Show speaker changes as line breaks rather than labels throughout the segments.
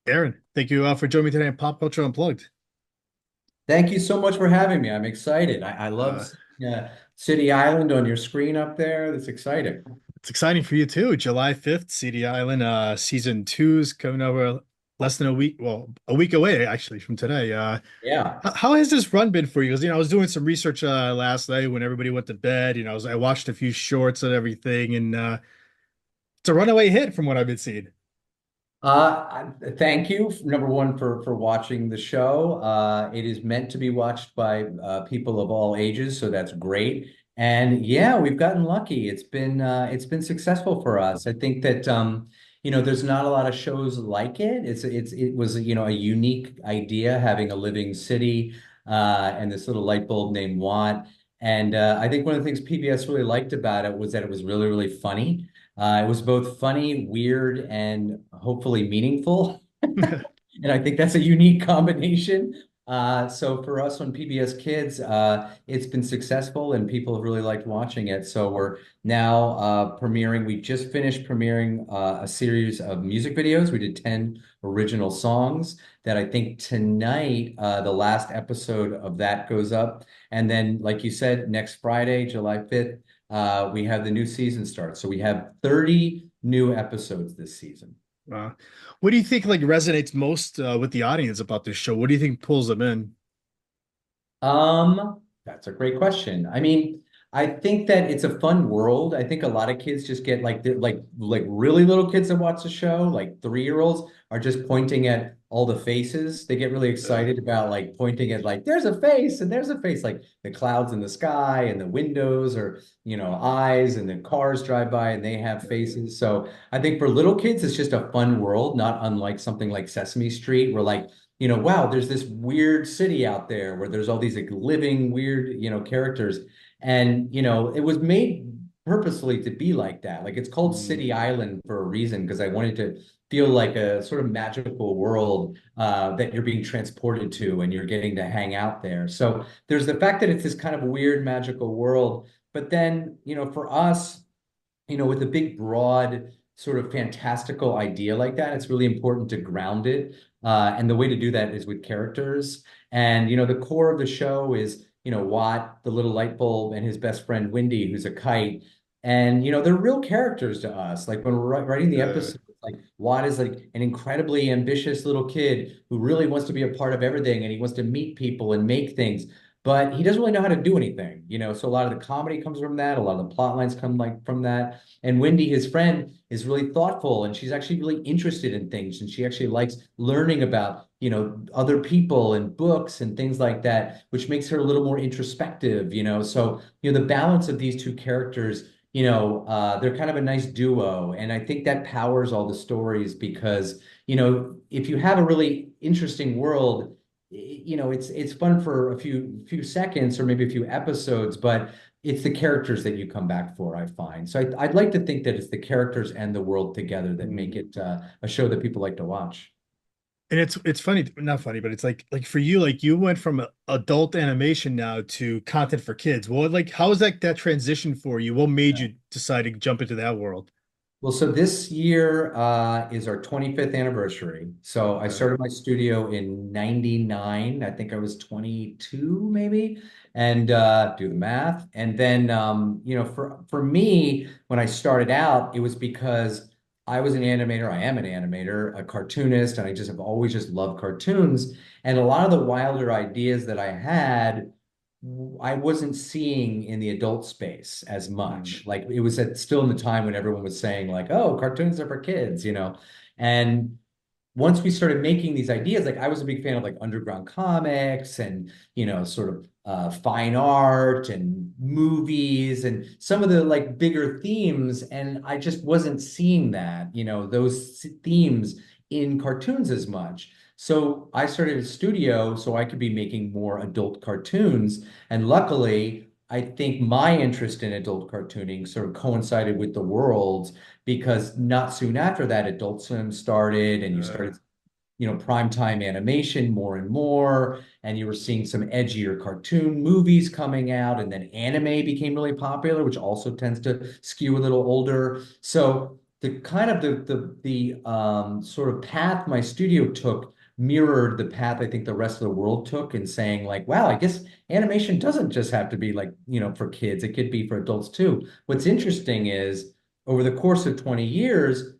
Aaron, thank you for joining me today on Pop Culture Unplugged.
Thank you so much for having me. I'm excited. I love
Uh,
seeing, City Island on your screen up there. That's exciting.
it's exciting for you too. July 5th, CD Island, season two's coming over less than a week. Well, a week away actually from today.
Yeah.
How has this run been for you? Because I was doing some research last night when everybody went to bed. I watched a few shorts and everything, and it's a runaway hit from what I've been seeing.
Thank you, number one, for watching the show. It is meant to be watched by people of all ages, so that's great. And yeah, we've gotten lucky. It's been successful for us. I think that there's not a lot of shows like it. It was a unique idea having a living city and this little light bulb named Watt. And I think one of the things PBS really liked about it was that it was really, really funny. It was both funny, weird, and hopefully meaningful. And I think that's a unique combination. So for us on PBS Kids, it's been successful and people have really liked watching it. So we're now premiering. We just finished premiering a series of music videos. We did 10 original songs that I think tonight, the last episode of that goes up. And then, like you said, next Friday, July 5th, we have the new season start. So we have 30 new episodes this season.
Uh, what do you think like resonates most with the audience about this show? What do you think pulls them in?
That's a great question. I mean, I think that it's a fun world. I think a lot of kids just get like really little kids that watch the show, like 3-year-olds are just pointing at all the faces. They get really
Uh,
excited about like pointing at like there's a face and there's a face, like the clouds in the sky and the windows or eyes, and the cars drive by and they have faces. So I think for little kids, it's just a fun world, not unlike something like Sesame Street, where like wow, there's this weird city out there where there's all these like living weird, characters. And, it was made purposefully to be like that. Like it's called
mm,
City Island for a reason, because I wanted to feel like a sort of magical world that you're being transported to and you're getting to hang out there. So there's the fact that it's this kind of weird magical world. But then, for us, with a big, broad, sort of fantastical idea like that, it's really important to ground it. And the way to do that is with characters. And, the core of the show is, Watt, the little light bulb, and his best friend, Wendy, who's a kite. And, they're real characters to us. Like when we're writing the
uh,
episode, like Watt is like an incredibly ambitious little kid who really wants to be a part of everything and he wants to meet people and make things, but he doesn't really know how to do anything, So a lot of the comedy comes from that. A lot of the plot lines come like from that. And Wendy, his friend, is really thoughtful and she's actually really interested in things. And she actually likes learning about, other people and books and things like that, which makes her a little more introspective. So, the balance of these two characters, they're kind of a nice duo. And I think that powers all the stories because, if you have a really interesting world, it's fun for a few seconds or maybe a few episodes, but it's the characters that you come back for, I find. So I'd like to think that it's the characters and the world together that make
mm.
it a show that people like to watch.
And it's funny, not funny, but it's like for you, like you went from adult animation now to content for kids. Well, like how was that transition for you? What made you decide to jump into that world?
Well, so this year is our 25th anniversary. So I
Uh,
started my studio in 99. I think I was 22 maybe, and do the math. And then, for me, when I started out, it was because I was an animator. I am an animator, a cartoonist, and I just have always just loved cartoons. And a lot of the wilder ideas that I had, I wasn't seeing in the adult space as
mm,
much. Like it was still in the time when everyone was saying like, "Oh, cartoons are for kids." And once we started making these ideas, like I was a big fan of like underground comics and sort of fine art and movies and some of the like bigger themes, and I just wasn't seeing that, those themes in cartoons as much. So I started a studio so I could be making more adult cartoons, and luckily, I think my interest in adult cartooning sort of coincided with the world because not soon after that, Adult Swim started, and you
uh,
started, primetime animation more and more, and you were seeing some edgier cartoon movies coming out, and then anime became really popular, which also tends to skew a little older. So the kind of the sort of path my studio took mirrored the path I think the rest of the world took in saying like, wow, I guess animation doesn't just have to be like, for kids. It could be for adults too. What's interesting is over the course of 20 years,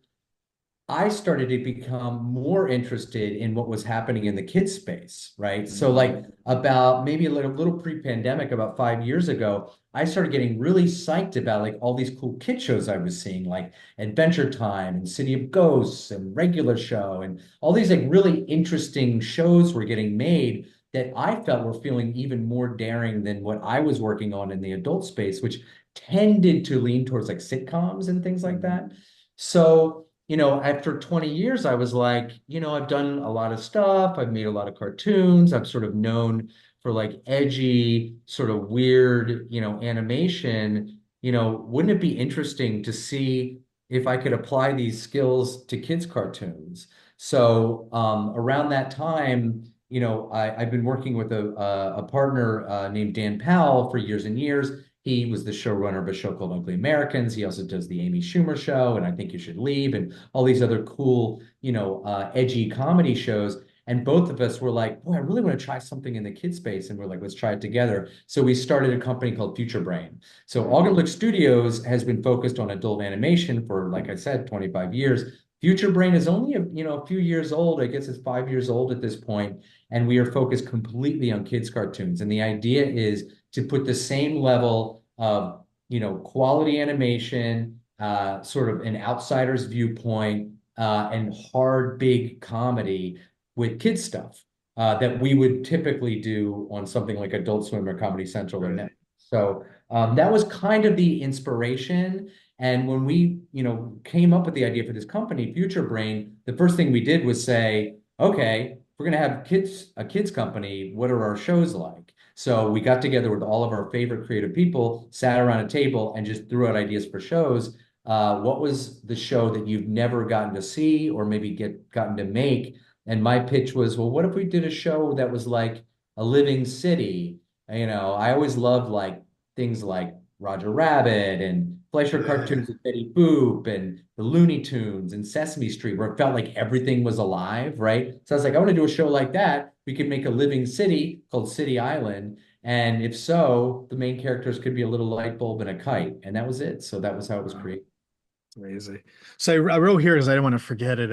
I started to become more interested in what was happening in the kids space, right? So like about maybe a little pre-pandemic, about 5 years ago, I started getting really psyched about like all these cool kid shows I was seeing, like Adventure Time and City of Ghosts and Regular Show, and all these like really interesting shows were getting made that I felt were feeling even more daring than what I was working on in the adult space, which tended to lean towards like sitcoms and things like that. So after 20 years, I was like, I've done a lot of stuff. I've made a lot of cartoons. I'm sort of known for like edgy, sort of weird, animation. Wouldn't it be interesting to see if I could apply these skills to kids' cartoons? So around that time, I've been working with a partner named Dan Powell for years and years. He was the showrunner of a show called Ugly Americans. He also does the Amy Schumer show, and I Think You Should Leave, and all these other cool, edgy comedy shows. And both of us were like, boy, I really want to try something in the kid space. And we're like, let's try it together. So we started a company called Future Brain. So Augenblick Studios has been focused on adult animation for, like I said, 25 years. Future Brain is only a few years old. I guess it's 5 years old at this point, and we are focused completely on kids cartoons. And the idea is to put the same level of quality animation, sort of an outsider's viewpoint, and hard big comedy with kids stuff that we would typically do on something like Adult Swim or Comedy Central or
Right.
Netflix. So that was kind of the inspiration. And when we, came up with the idea for this company, Future Brain, the first thing we did was say, okay, we're going to have a kids company. What are our shows like? So we got together with all of our favorite creative people, sat around a table, and just threw out ideas for shows. What was the show that you've never gotten to see or maybe gotten to make? And my pitch was, well, what if we did a show that was like a living city? I always loved like things like Roger Rabbit and Fleischer
Yeah.
cartoons with Betty Boop and the Looney Tunes and Sesame Street, where it felt like everything was alive, right? So I was like, I want to do a show like that. We could make a living city called City Island. And if so, the main characters could be a little light bulb and a kite. And that was it. So that was how it was
Wow.
created.
Crazy. So I wrote here because I don't want to forget it.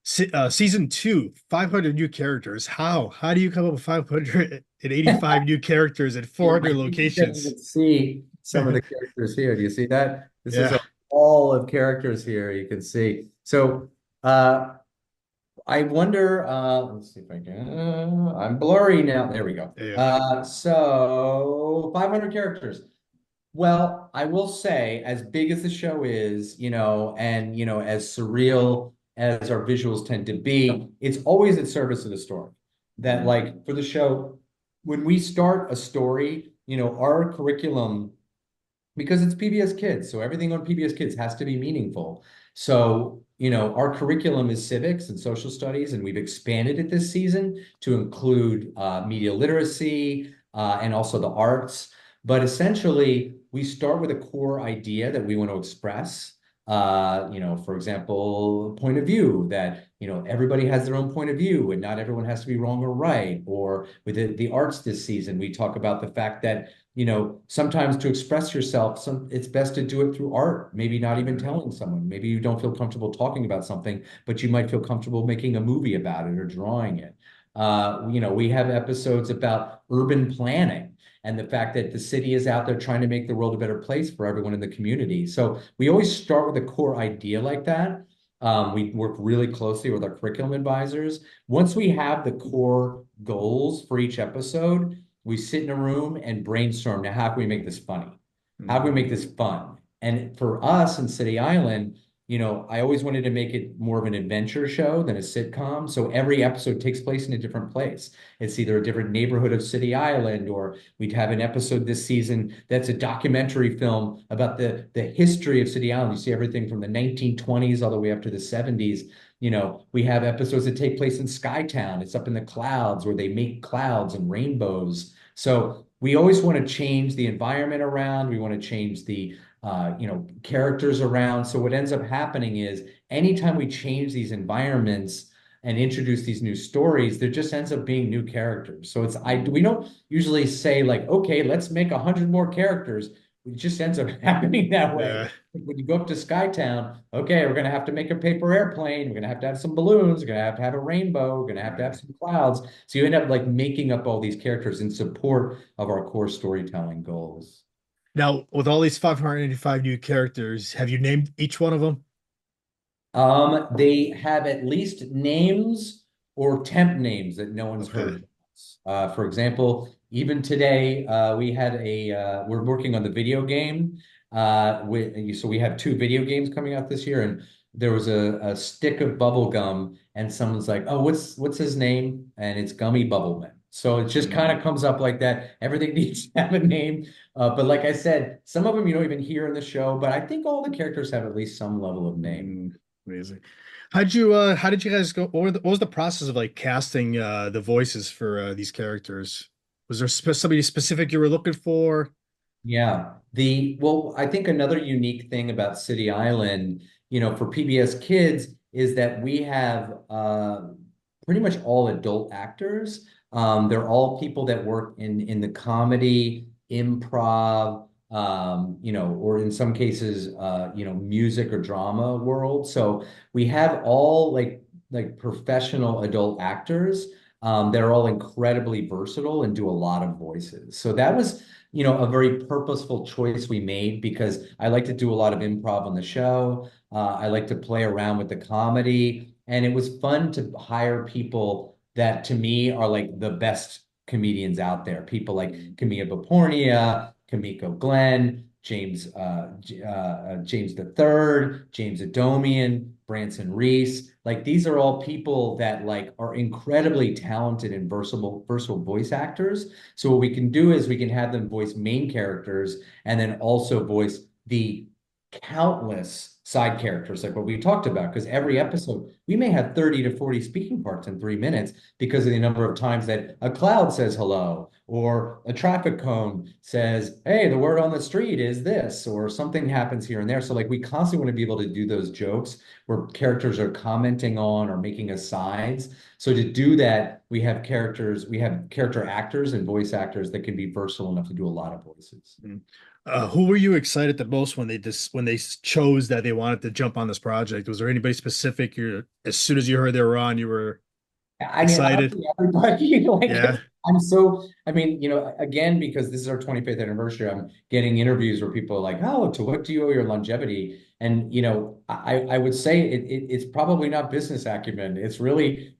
Season two, 500 new characters. How do you come up with 585 new characters at
You
400
can't
locations?
even see some of the characters here. Do you see that? This is
Yeah.
a wall of characters here you can see. So I wonder, let's see if I can, I'm blurry now. There we go.
Yeah.
So 500 characters. Well, I will say, as big as the show is, and as surreal as our visuals tend to be, it's always at service of the story. That like for the show, when we start a story, our curriculum, because it's PBS Kids, so everything on PBS Kids has to be meaningful. So, our curriculum is civics and social studies, and we've expanded it this season to include media literacy and also the arts. But essentially, we start with a core idea that we want to express. For example, point of view that, everybody has their own point of view and not everyone has to be wrong or right. Or with the arts this season, we talk about the fact that sometimes to express yourself, it's best to do it through art, maybe not even telling someone. Maybe you don't feel comfortable talking about something, but you might feel comfortable making a movie about it or drawing it. We have episodes about urban planning and the fact that the city is out there trying to make the world a better place for everyone in the community. So we always start with a core idea like that. We work really closely with our curriculum advisors. Once we have the core goals for each episode, we sit in a room and brainstorm. Now, how can we make this funny? How can we make this fun? And for us in City Island, I always wanted to make it more of an adventure show than a sitcom. So every episode takes place in a different place. It's either a different neighborhood of City Island, or we'd have an episode this season that's a documentary film about the history of City Island. You see everything from the 1920s all the way up to the 70s. We have episodes that take place in Skytown. It's up in the clouds where they make clouds and rainbows. So we always want to change the environment around. We want to change the characters around. So what ends up happening is anytime we change these environments and introduce these new stories, there just ends up being new characters. So we don't usually say like, okay, let's make 100 more characters. It just ends up happening that way.
Yeah.
When you go up to Skytown, okay, we're gonna have to make a paper airplane. We're gonna have some balloons. We're gonna have a rainbow. We're gonna have some clouds. So you end up like making up all these characters in support of our core storytelling goals.
Now, with all these 585 new characters, have you named each one of them?
They have at least names or temp names that no one's
Okay.
heard. For example, even today, we're working on the video game. So we have two video games coming out this year, and there was a stick of bubble gum, and someone's like, "Oh, what's his name?" And it's Gummy Bubbleman. So it just kind of comes up like that. Everything needs to have a name. But like I said, some of them you don't even hear in the show, but I think all the characters have at least some level of name.
Mm, amazing. How did you guys go, what was the process of like casting the voices for these characters? Was there somebody specific you were looking for?
Yeah. I think another unique thing about City Island, for PBS Kids is that we have pretty much all adult actors. They're all people that work in the comedy, improv, or in some cases, music or drama world. So we have all like professional adult actors. They're all incredibly versatile and do a lot of voices. So that was a very purposeful choice we made because I like to do a lot of improv on the show. I like to play around with the comedy, and it was fun to hire people that to me are like the best comedians out there. People like Kimia Behpoornia, Kimiko Glenn, James the Third, James Adomian, Branson Reese. Like these are all people that like are incredibly talented and versatile voice actors. So what we can do is we can have them voice main characters and then also voice the countless side characters like what we talked about because every episode we may have 30 to 40 speaking parts in 3 minutes because of the number of times that a cloud says hello or a traffic cone says, hey, the word on the street is this, or something happens here and there. So like we constantly want to be able to do those jokes where characters are commenting on or making asides. So to do that, we have character actors and voice actors that can be versatile enough to do a lot of voices.
Mm. Who were you excited the most when they chose that they wanted to jump on this project? Was there anybody specific as soon as you heard they were on, you were
I mean,
excited?
honestly, everybody
Yeah.
I mean, again, because this is our 25th anniversary, I'm getting interviews where people are like, oh, to what do you owe your longevity? And, I would say it's probably not business acumen. It's really,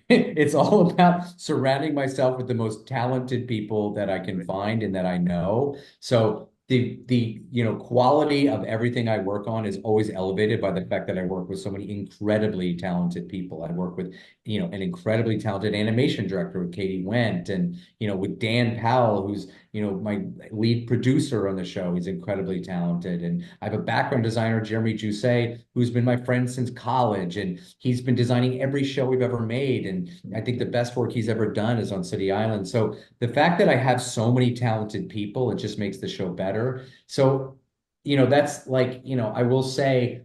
it's all about surrounding myself with the most talented people that I can find and that I know. So the quality of everything I work on is always elevated by the fact that I work with so many incredibly talented people. I work with an incredibly talented animation director with Katie Went and, with Dan Powell, who's, my lead producer on the show. He's incredibly talented. And I have a background designer, Jeremy Jusset, who's been my friend since college. And he's been designing every show we've ever made. And I think the best work he's ever done is on City Island. So the fact that I have so many talented people, it just makes the show better. So, that's like, I will say,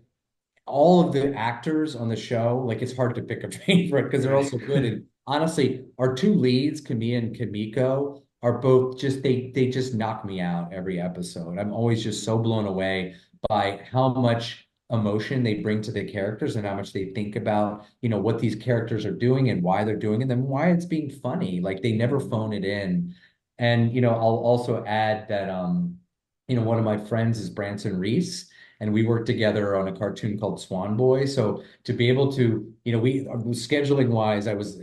all of the actors on the show, like it's hard to pick a favorite because they're all
Right.
so good. And honestly, our two leads, Kimia and Kimiko, are both just they just knock me out every episode. I'm always just so blown away by how much emotion they bring to the characters and how much they think about, what these characters are doing and why they're doing it and why it's being funny. Like they never phone it in. And I'll also add that one of my friends is Branson Reese and we worked together on a cartoon called Swan Boy. So to be able to, we scheduling wise, I was,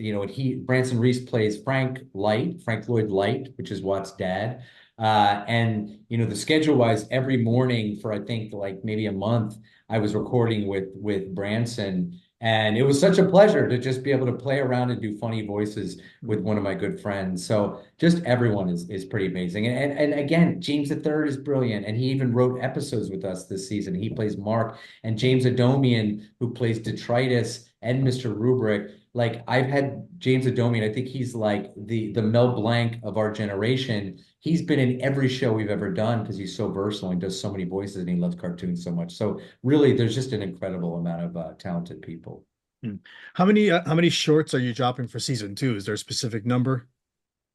Branson Reese plays Frank Lloyd Light, which is Watt's dad. And the schedule wise, every morning for I think like maybe a month, I was recording with Branson. And it was such a pleasure to just be able to play around and do funny voices with one of my good friends. So just everyone is pretty amazing. And again, James the Third is brilliant. And he even wrote episodes with us this season. He plays Mark and James Adomian, who plays Detritus and Mr. Rubric. like I've had James Adomian, I think he's like the Mel Blanc of our generation. He's been in every show we've ever done because he's so versatile and does so many voices and he loves cartoons so much. So really, there's just an incredible amount of talented people.
Hmm. How many shorts are you dropping for season two? Is there a specific number?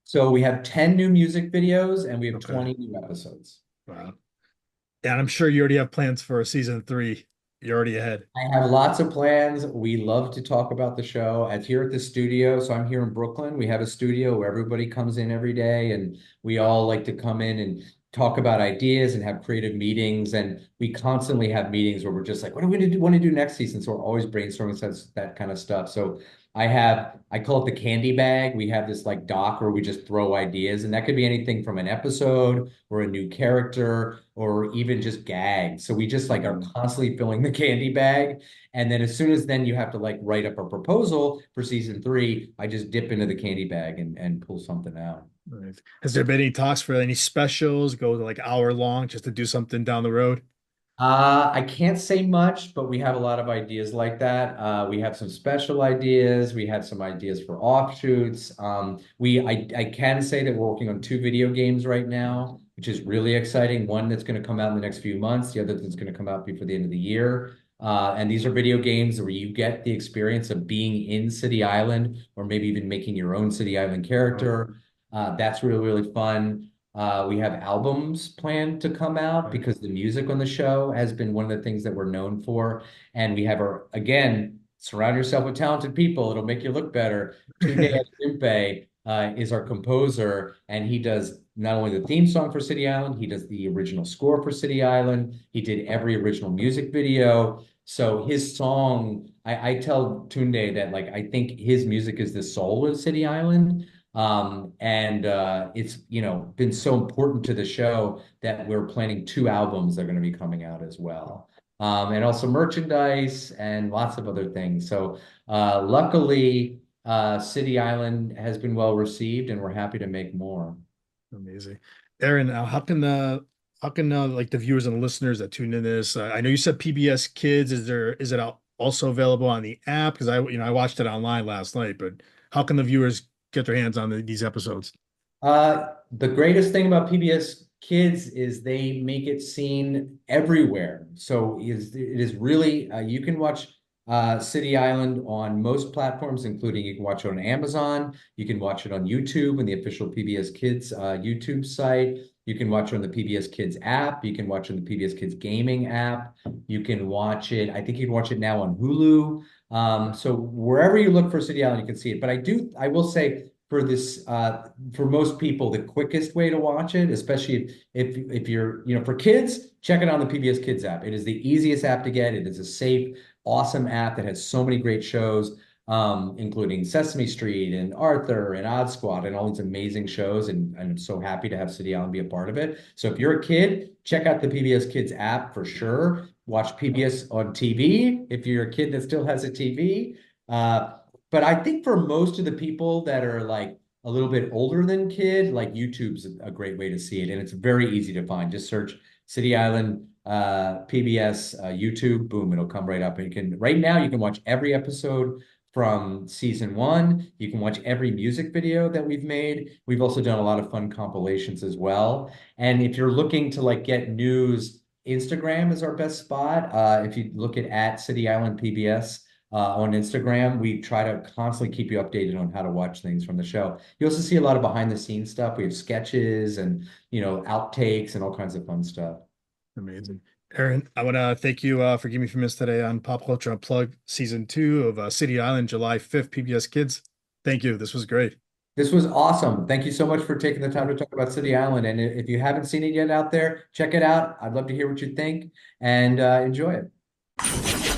So we have 10 new music videos and we have
Okay.
20 new episodes.
Wow. And I'm sure you already have plans for season three. You're already ahead.
I have lots of plans. We love to talk about the show at here at the studio. So I'm here in Brooklyn. We have a studio where everybody comes in every day and we all like to come in and talk about ideas and have creative meetings. And we constantly have meetings where we're just like, what do we want to do next season? So we're always brainstorming that kind of stuff. So I call it the candy bag. We have this like doc where we just throw ideas, and that could be anything from an episode or a new character or even just gags. So we just like are
Mhm.
constantly filling the candy bag. And then as soon as then you have to like write up a proposal for season three, I just dip into the candy bag and pull something out.
Right. Has there been any talks for any specials, go to like hour long just to do something down the road?
I can't say much, but we have a lot of ideas like that. We have some special ideas. We have some ideas for offshoots. I can say that we're working on two video games right now, which is really exciting. One that's going to come out in the next few months. The other that's going to come out before the end of the year. And these are video games where you get the experience of being in City Island, or maybe even making your own City Island
Oh,
character. That's really, really fun. We have albums planned to come out
right.
because the music on the show has been one of the things that we're known for. And we have again, surround yourself with talented people. It'll make you look better. Tunde Adempe is our composer, and he does not only the theme song for City Island, he does the original score for City Island. He did every original music video. So his song, I tell Tunde that like I think his music is the soul of City Island. And it's been so important to the show that we're planning two albums that are going to be coming out as well. And also merchandise and lots of other things. So luckily, City Island has been well received, and we're happy to make more.
Amazing. Aaron, how can like the viewers and the listeners that tune in this, I know you said PBS Kids, is it also available on the app? Because I watched it online last night, but how can the viewers get their hands on these episodes?
The greatest thing about PBS Kids is they make it seen everywhere. So it is really you can watch City Island on most platforms, including you can watch it on Amazon, you can watch it on YouTube and the official PBS Kids YouTube site. You can watch it on the PBS Kids app. You can watch it on the PBS Kids gaming app. You can watch it. I think you can watch it now on Hulu. So wherever you look for City Island, you can see it. But I will say for this for most people the quickest way to watch it, especially if you're for kids, check it on the PBS Kids app. It is the easiest app to get. It is a safe, awesome app that has so many great shows, including Sesame Street and Arthur and Odd Squad and all these amazing shows, and I'm so happy to have City Island be a part of it. So if you're a kid, check out the PBS Kids app for sure. Watch PBS on TV if you're a kid that still has a TV. But I think for most of the people that are like a little bit older than kid, like YouTube's a great way to see it. And it's very easy to find. Just search City Island PBS YouTube, boom, it'll come right up. And right now you can watch every episode from season one. You can watch every music video that we've made. We've also done a lot of fun compilations as well. And if you're looking to like get news, Instagram is our best spot. If you look at City Island PBS on Instagram. We try to constantly keep you updated on how to watch things from the show. You also see a lot of behind the scenes stuff. We have sketches and, outtakes and all kinds of fun stuff.
Amazing. Aaron, I want to thank you for giving me a few minutes today on Pop Culture Unplugged season two of City Island, July 5th, PBS Kids. Thank you. This was great.
This was awesome. Thank you so much for taking the time to talk about City Island. And if you haven't seen it yet out there, check it out. I'd love to hear what you think and enjoy it.